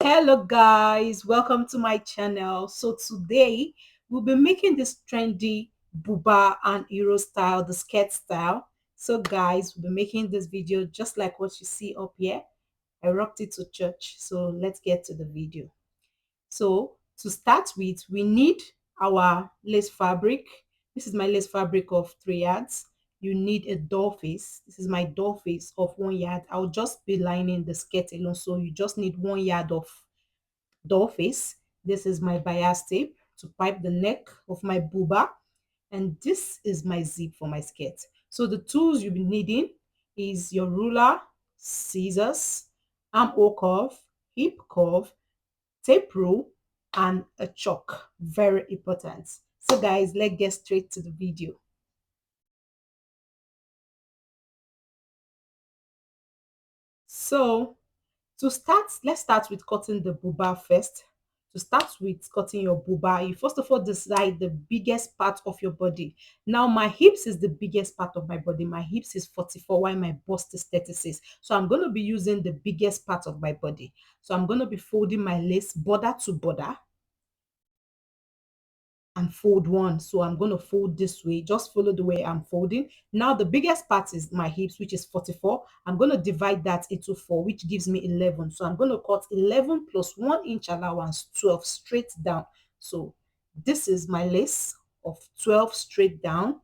Hello guys, welcome to my channel. So today we'll be making this trendy Buba and Iro style, the skirt style. So guys, we'll be making this video just like what you see up here. I rocked it to church. So let's get to the video. So to start with, we need our lace fabric. This is my lace fabric of 3 yards. You need a doll face. This is my doll face of 1 yard. I'll just be lining the skirt alone. So you just need 1 yard of doll face. This is my bias tape to pipe the neck of my booba. And this is my zip for my skirt. So the tools you'll be needing is your ruler, scissors, armhole curve, hip curve, tape rule, and a chalk. Very important. So guys, let's get straight to the video. So to start, let's start with cutting the booba first. To start with cutting your booba, you first of all decide the biggest part of your body. Now my hips is the biggest part of my body. My hips is 44 while my bust is 36. So I'm going to be using the biggest part of my body. So I'm going to be folding my lace border to border and fold one. So I'm going to fold this way. Just follow the way I'm folding. Now the biggest part is my hips, which is 44. I'm going to divide that into 4, which gives me 11. So I'm going to cut 11 plus 1 inch allowance, 12 straight down. So this is my lace of 12 straight down.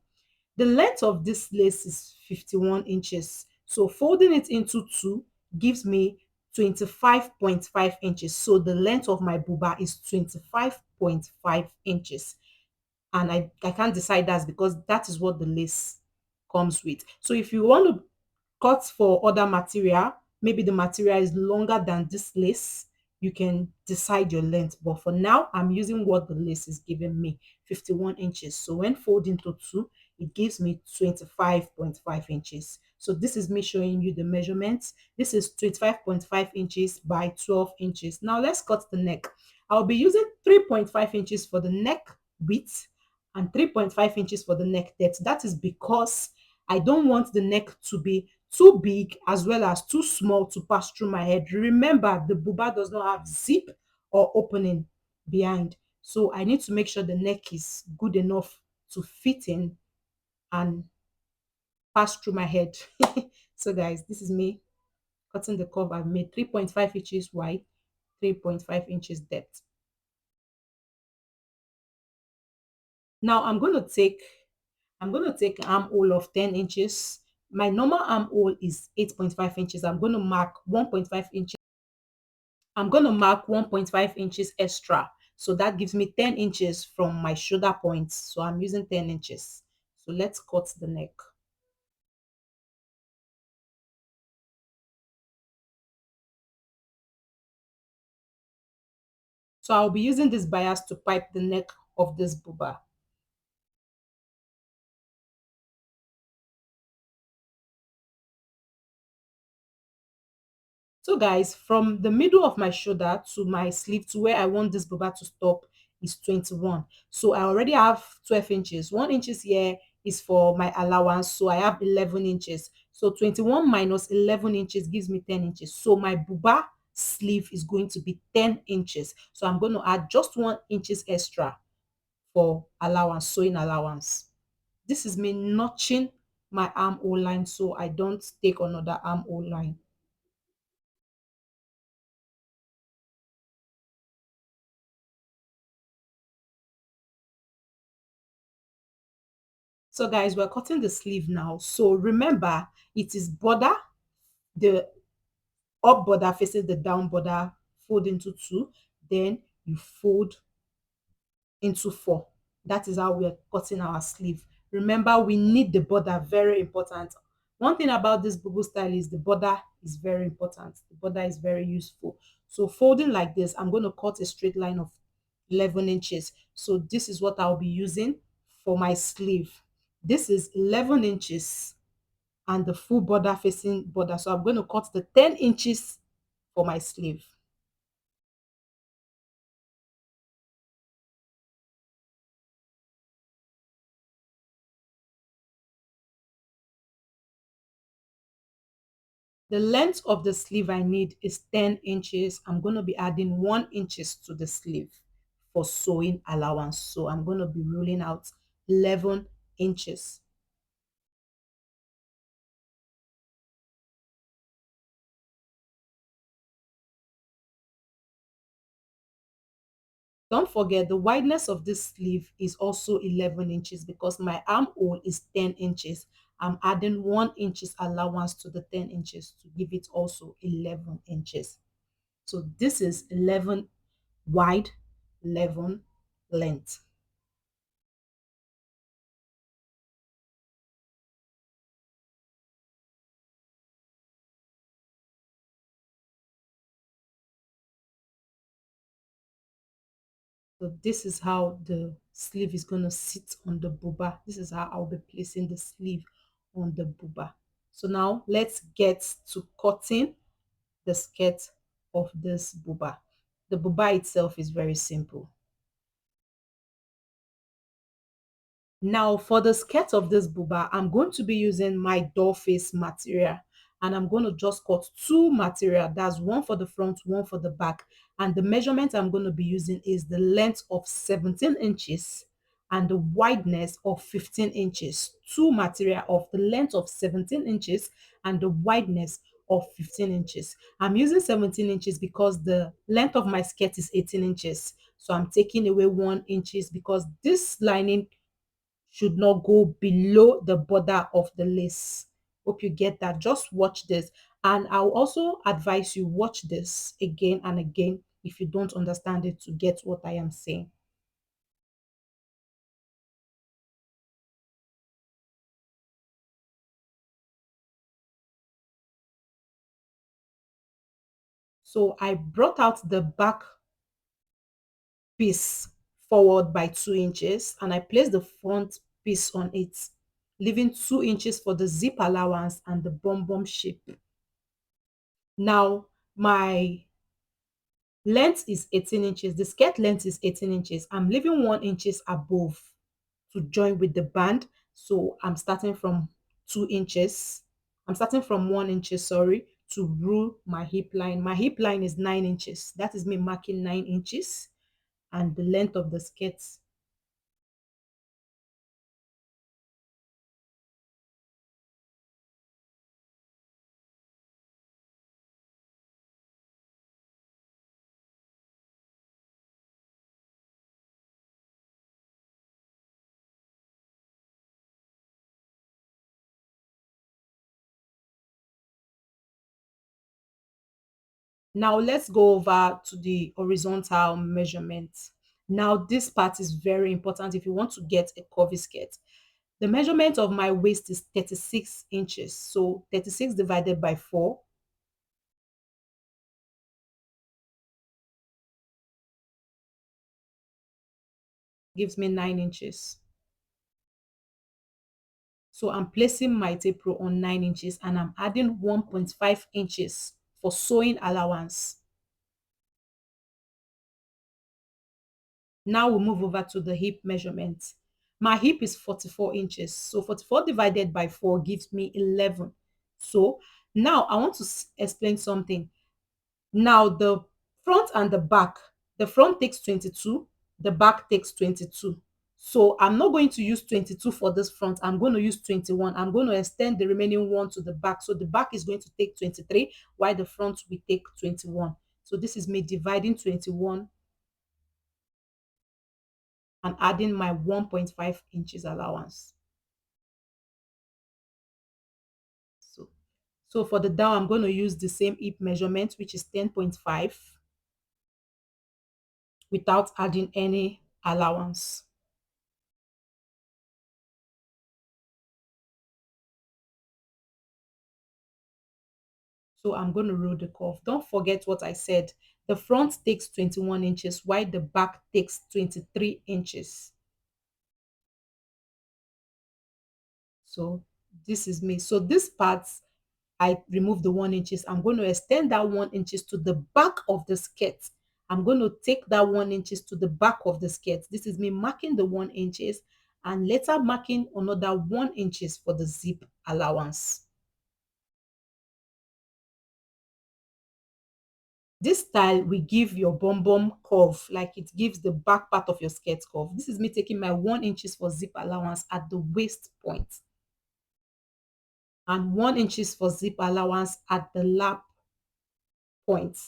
The length of this lace is 51 inches. So folding it into 2 gives me 25.5 inches. So the length of my booba is 25.5 inches. And I can't decide that because that is what the lace comes with. So if you want to cut for other material, maybe the material is longer than this lace, you can decide your length. But for now, I'm using what the lace is giving me, 51 inches. So when folding to 2, it gives me 25.5 inches. So this is me showing you the measurements. This is 25.5 inches by 12 inches. Now let's cut the neck. I'll be using 3.5 inches for the neck width and 3.5 inches for the neck depth. That is because I don't want the neck to be too big as well as too small to pass through my head. Remember, the booba does not have zip or opening behind. So I need to make sure the neck is good enough to fit in and pass through my head. So guys, this is me cutting the curve I've made, 3.5 inches wide, 3.5 inches depth. Now I'm going to take armhole of 10 inches. My normal armhole is 8.5 inches. I'm going to mark 1.5 inches. I'm going to mark 1.5 inches extra. So that gives me 10 inches from my shoulder point. So I'm using 10 inches. So let's cut the neck. So I'll be using this bias to pipe the neck of this booba. So guys, from the middle of my shoulder to my sleeve to where I want this booba to stop is 21. So I already have 12 inches. 1 inches here is for my allowance. So I have 11 inches. So 21 minus 11 inches gives me 10 inches. So my booba sleeve is going to be 10 inches. So I'm going to add just 1 inches extra for allowance, sewing allowance. This is me notching my armhole line so I don't take another armhole line. So guys, we're cutting the sleeve now. So remember, it is border, the up border facing the down border, fold into 2, then you fold into 4. That is how we are cutting our sleeve. Remember, we need the border, very important. One thing about this boo style is the border is very important. The border is very useful. So folding like this, I'm going to cut a straight line of 11 inches. So this is what I'll be using for my sleeve. This is 11 inches and the full border facing border. So I'm going to cut the 10 inches for my sleeve. The length of the sleeve I need is 10 inches. I'm going to be adding 1 inches to the sleeve for sewing allowance. So I'm going to be ruling out 11 inches. Don't forget the wideness of this sleeve is also 11 inches because my armhole is 10 inches. I'm adding 1 inches allowance to the 10 inches to give it also 11 inches. So this is 11 wide, 11 length. So this is how the sleeve is going to sit on the buba. This is how I'll be placing the sleeve on the buba. So now let's get to cutting the skirt of this buba. The buba itself is very simple. Now for the skirt of this buba, I'm going to be using my doll face material, and I'm going to just cut two material. That's one for the front, one for the back. And the measurement I'm going to be using is the length of 17 inches and the wideness of 15 inches. Two material of the length of 17 inches and the wideness of 15 inches. I'm using 17 inches because the length of my skirt is 18 inches. So I'm taking away 1 inches because this lining should not go below the border of the lace. Hope you get that. Just watch this. And I'll also advise you watch this again and again if you don't understand it to get what I am saying. So I brought out the back piece forward by 2 inches and I placed the front piece on it, leaving 2 inches for the zip allowance and the bum shape. Now my length is 18 inches. The skirt length is 18 inches. I'm leaving 1 inches above to join with the band. So I'm starting from 2 inches. I'm starting from 1 inches, sorry, to rule my hip line. My hip line is 9 inches. That is me marking 9 inches. And the length of the skirt. Now let's go over to the horizontal measurement. Now this part is very important if you want to get a curvy skirt. The measurement of my waist is 36 inches. So 36 divided by 4 gives me 9 inches. So I'm placing my tape roll on 9 inches and I'm adding 1.5 inches for sewing allowance. Now we move over to the hip measurement. My hip is 44 inches. So 44 divided by 4 gives me 11. So now I want to explain something. Now the front and the back, the front takes 22, the back takes 22. So I'm not going to use 22 for this front. I'm going to use 21. I'm going to extend the remaining one to the back. So the back is going to take 23 while the front will take 21. So this is me dividing 21 and adding my 1.5 inches allowance. So, so for the down, I'm going to use the same hip measurement, which is 10.5 without adding any allowance. So I'm going to roll the curve. Don't forget what I said. The front takes 21 inches while the back takes 23 inches. So this is me. So this part, I remove the 1 inches. I'm going to extend that 1 inches to the back of the skirt. I'm going to take that 1 inches to the back of the skirt. This is me marking the 1 inches and later marking another 1 inches for the zip allowance. This style will give your bum bum curve, like it gives the back part of your skirt curve. This is me taking my 1 inches for zip allowance at the waist point and 1 inches for zip allowance at the lap point.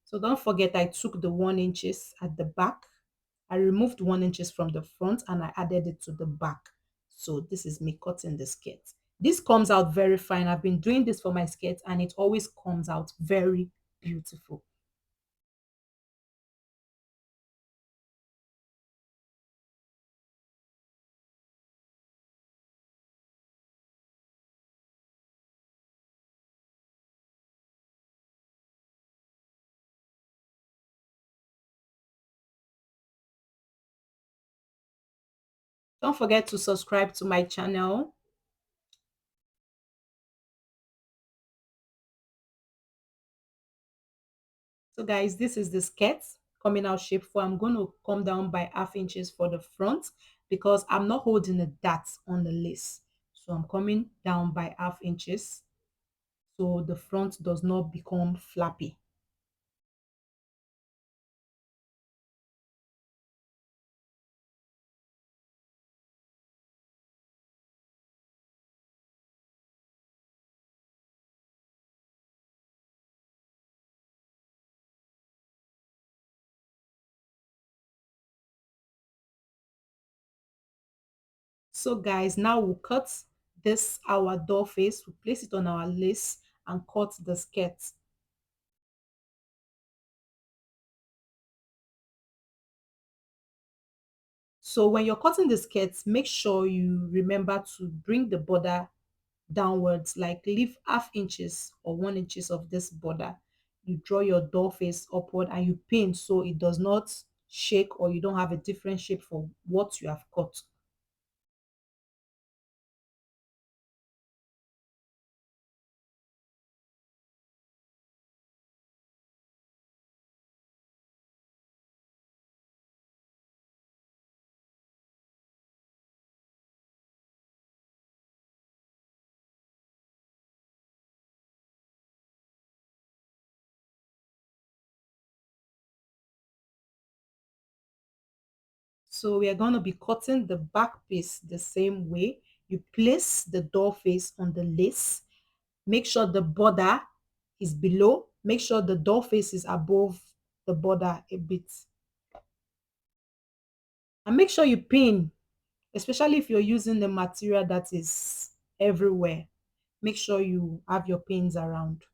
So don't forget I took the 1 inches at the back. I removed 1 inches from the front and I added it to the back. So this is me cutting the skirt. This comes out very fine. I've been doing this for my skirt and it always comes out very beautiful. Don't forget to subscribe to my channel. So guys, this is the skirt coming out shape 4. I'm going to come down by half inches for the front because I'm not holding a dart on the lace. So I'm coming down by half inches so the front does not become flappy. So guys, now we'll cut this our doll face, we'll place it on our lace and cut the skirt. So when you're cutting the skirt, make sure you remember to bring the border downwards, like leave half inches or 1 inches of this border. You draw your doll face upward and you pin so it does not shake or you don't have a different shape for what you have cut. So we are going to be cutting the back piece the same way. You place the doll face on the lace. Make sure the border is below. Make sure the doll face is above the border a bit. And make sure you pin, especially if you're using the material that is everywhere. Make sure you have your pins around.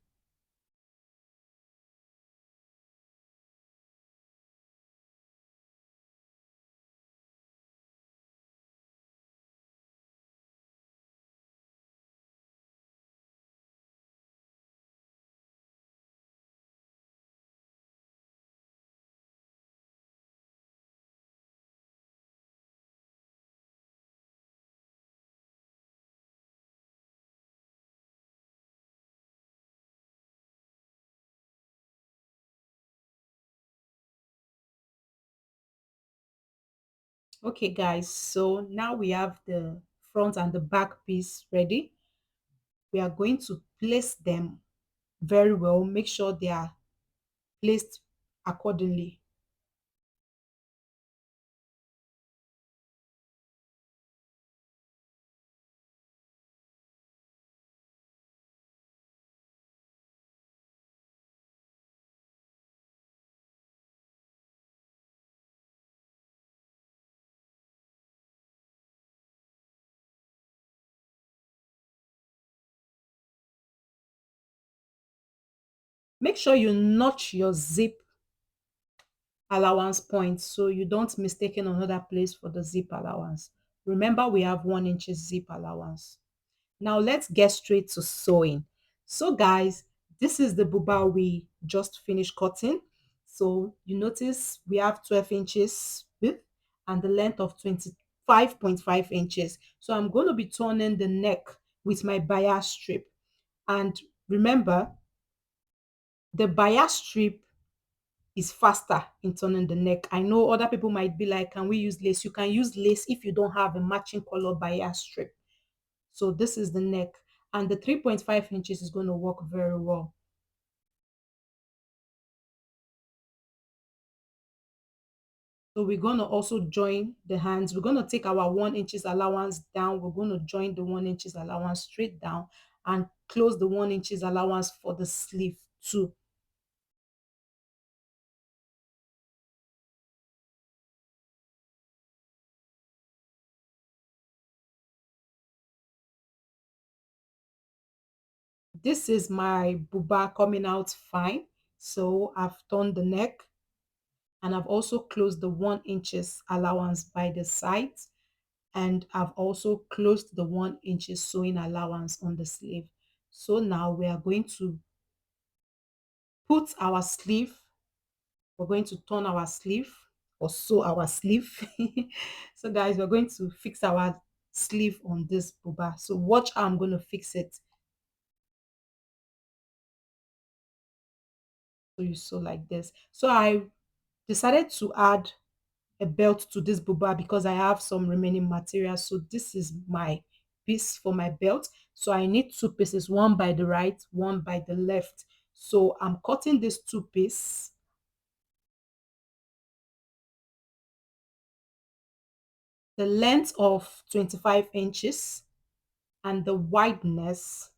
Okay, guys, so now we have the front and the back piece ready. We are going to place them very well. Make sure they are placed accordingly. Make sure you notch your zip allowance point so you don't mistake another place for the zip allowance. Remember, we have 1 inch zip allowance. Now let's get straight to sewing. So guys, this is the buba we just finished cutting. So you notice we have 12 inches width and the length of 5.5 inches. So I'm going to be turning the neck with my bias strip. And remember, the bias strip is faster in turning the neck. I know other people might be like, can we use lace? You can use lace if you don't have a matching color bias strip. So this is the neck, and the 3.5 inches is going to work very well. So we're going to also join the hands. We're going to take our 1 inches allowance down. We're going to join the 1 inches allowance straight down and close the 1 inches allowance for the sleeve too. This is my buba coming out fine. So I've turned the neck, and I've also closed the 1 inches allowance by the sides, and I've also closed the 1 inches sewing allowance on the sleeve. So now we are going to put our sleeve, we're going to turn our sleeve or sew our sleeve. So guys, we're going to fix our sleeve on this buba. So watch how I'm going to fix it. So you sew like this. So I decided to add a belt to this buba because I have some remaining material. So this is my piece for my belt. So I need two pieces, one by the right, one by the left. So I'm cutting these two pieces. The length of 25 inches and the wideness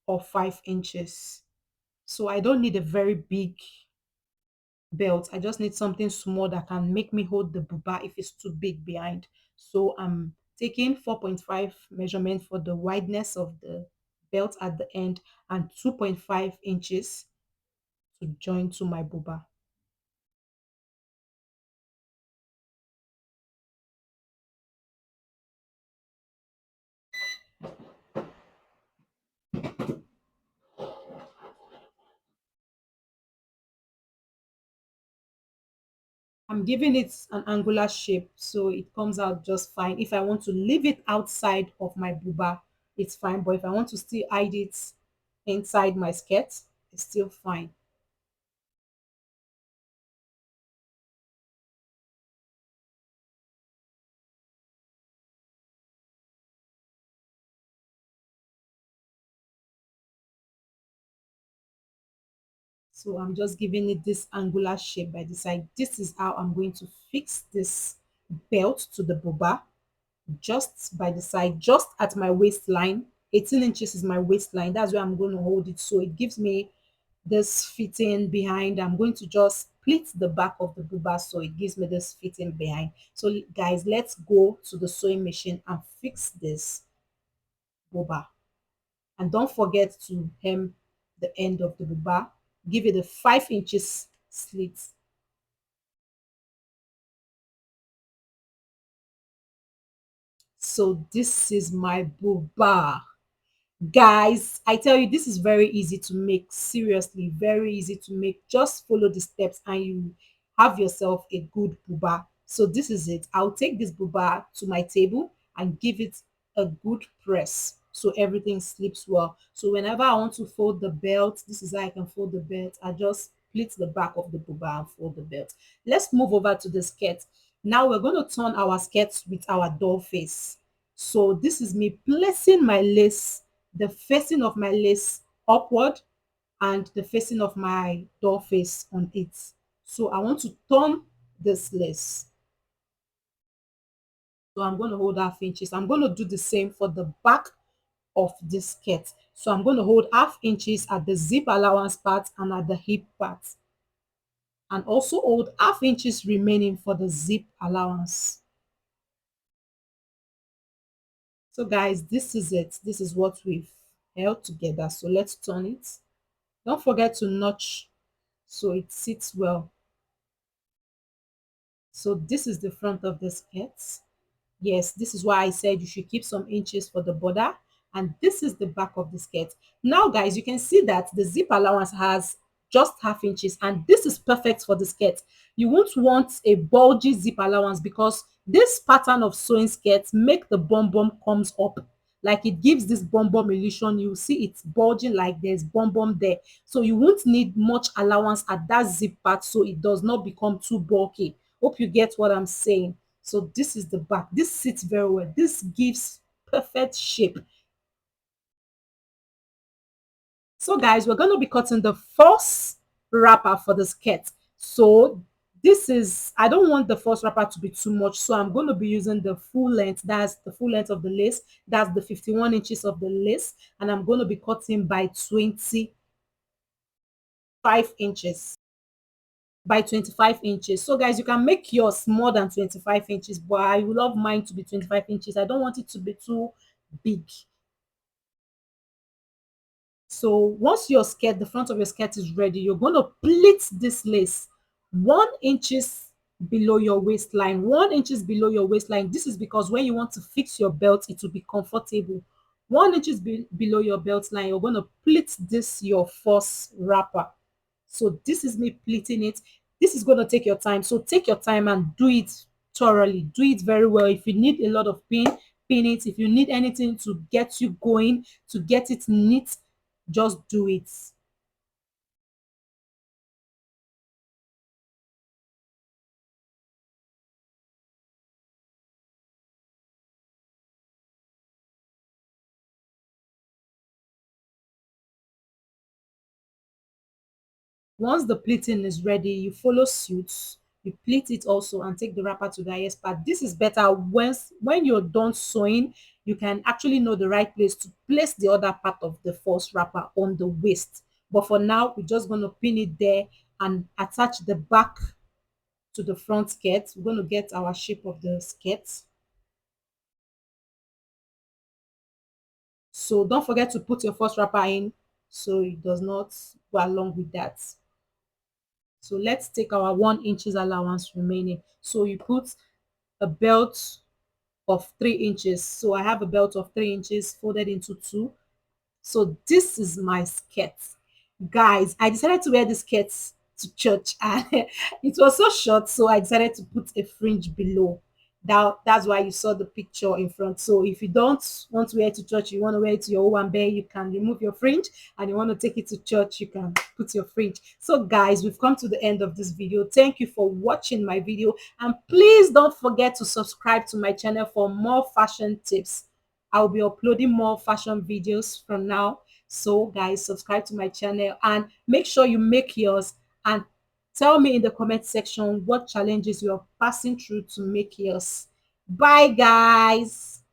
of 5 inches. So I don't need a very big belt. I just need something small that can make me hold the buba if it's too big behind. So I'm taking 4.5 measurement for the wideness of the belt at the end and 2.5 inches to join to my buba. I'm giving it an angular shape so it comes out just fine. If I want to leave it outside of my buba, it's fine. But if I want to still hide it inside my skirt, it's still fine. So I'm just giving it this angular shape by the side. This is how I'm going to fix this belt to the buba, just by the side, just at my waistline. 18 inches is my waistline. That's where I'm going to hold it. So it gives me this fitting behind. I'm going to just split the back of the buba so it gives me this fitting behind. So guys, let's go to the sewing machine and fix this buba. And don't forget to hem the end of the buba. Give it a 5 inches slit. So this is my buba. Guys, I tell you, this is very easy to make. Seriously, very easy to make. Just follow the steps and you have yourself a good buba. So this is it. I'll take this buba to my table and give it a good press so everything slips well. So whenever I want to fold the belt, this is how I can fold the belt. I just split the back of the buba and fold the belt. Let's move over to the skirt. Now we're going to turn our skirt with our doll face. So this is me placing my lace, the facing of my lace upward and the facing of my doll face on it. So I want to turn this lace. So I'm going to hold 1/2 inches. I'm going to do the same for the back of this skirt. So I'm going to hold 1/2 inches at the zip allowance part and at the hip part. And also hold 1/2 inches remaining for the zip allowance. So guys, this is it. This is what we've held together. So let's turn it. Don't forget to notch so it sits well. So this is the front of the skirt. Yes, this is why I said you should keep some inches for the border. And this is the back of the skirt. Now, guys, you can see that the zip allowance has just 1/2 inches, and this is perfect for the skirt. You won't want a bulgy zip allowance because This pattern of sewing skirts make the bum bum comes up, like it gives this bum bum illusion. You see it's bulging like there's bum bum there, so you won't need much allowance at that zip part so it does not become too bulky. Hope you get what I'm saying. So this is the back. This sits very well. This gives perfect shape. So guys, we're going to be cutting the first wrapper for the skirt. So this is, I don't want the first wrapper to be too much, so I'm going to be using the full length. That's the full length of the lace. That's the 51 inches of the lace, and I'm going to be cutting by 25 inches. By 25 inches. So guys, you can make yours more than 25 inches, but I would love mine to be 25 inches. I don't want it to be too big. So once your skirt, the front of your skirt is ready, you're going to pleat this lace 1 inches below your waistline. 1 inches below your waistline. This is because when you want to fix your belt, it will be comfortable. 1 inches below your belt line, you're going to pleat this your first wrapper. So this is me pleating it. This is going to take your time. So take your time and do it thoroughly. Do it very well. If you need a lot of pin it. If you need anything to get you going, to get it neat, just do it. Once the pleating is ready, you follow suit, you pleat it also and take the wrapper to the highest part. This is better when you're done sewing, you can actually know the right place to place the other part of the first wrapper on the waist. But for now, we're just going to pin it there and attach the back to the front skirt. We're going to get our shape of the skirt. So don't forget to put your first wrapper in so it does not go along with that. So let's take our 1 inches allowance remaining. So you put a belt of 3 inches. So I have a belt of 3 inches folded into two. So this is my skirt. Guys, I decided to wear the skirt to church and it was so short, so I decided to put a fringe below. That's why you saw the picture in front. So if you don't want to wear it to church, you want to wear it to your Owambe, you can remove your fringe, and you want to take it to church, you can put your fringe. So guys, we've come to the end of this video. Thank you for watching my video, and please don't forget to subscribe to my channel for more fashion tips. I'll be uploading more fashion videos from now. So guys, subscribe to my channel and make sure you make yours, and tell me in the comment section what challenges you are passing through to make yours. Bye guys.